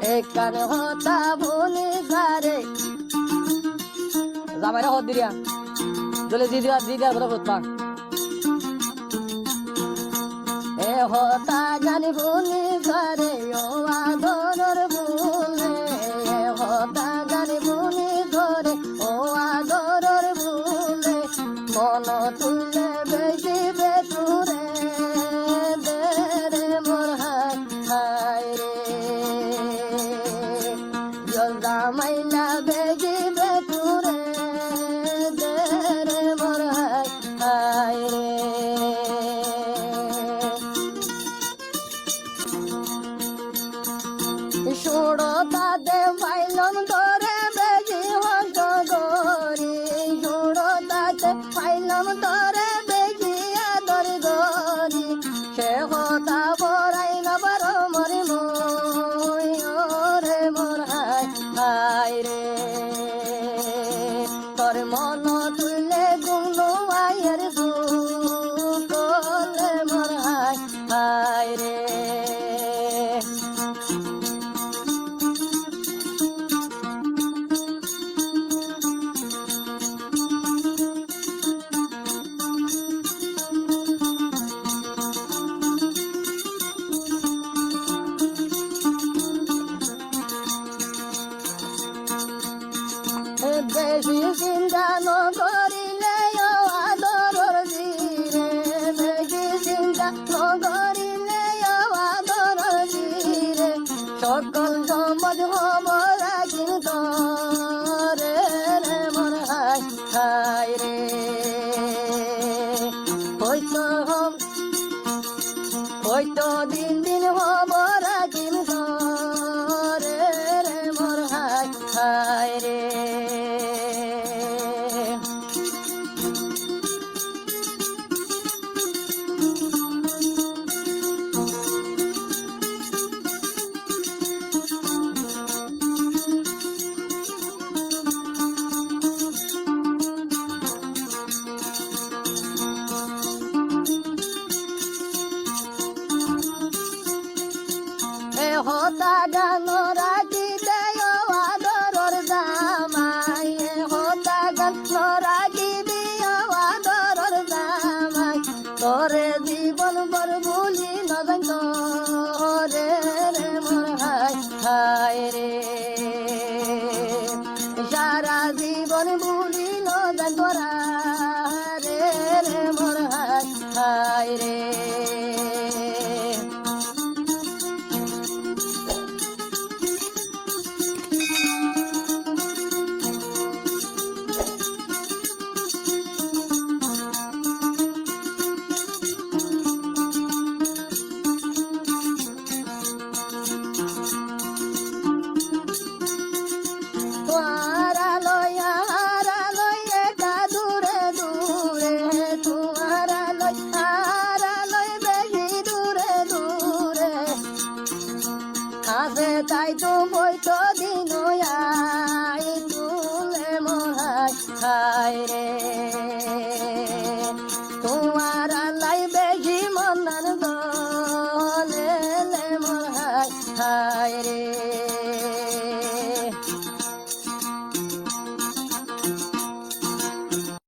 একার হতা ভুলি সারে যাবাইরা হত দিরিয়া জলে দিদিয়া বড় হত এ হতা জানি ভুলি সারে ও আদরের ভুলে এ হতা জানি ভুলি ধরে ও আদরের ভুলে মন তুলে বেশি বেতুরে দে রে মোর হায় রে জলদা মাইলা বেশি বেতুরে দে রে মোর হায় রে ষোড়ো তাতে পাইলাম ধরে বেশি হত গরি ষোড়ো তাতে পাইলাম ধরে বেশি আদর গরি সে হতা বরাই না বারো মরি মই রে মোর হায় রে তোর মন তুলে গুনো আয়ের দুলে মোর হায় রে বেশি চিন্তা নকরিলে আদরর জিরে বেশি চিন্তা নকরিলে আদরর জিরে সকল সম্পদ হব রাখিন রে রে মোর হায় রে হয়তো দিন দিন হব রাখিন রে রে মোর হায় রে হতা গান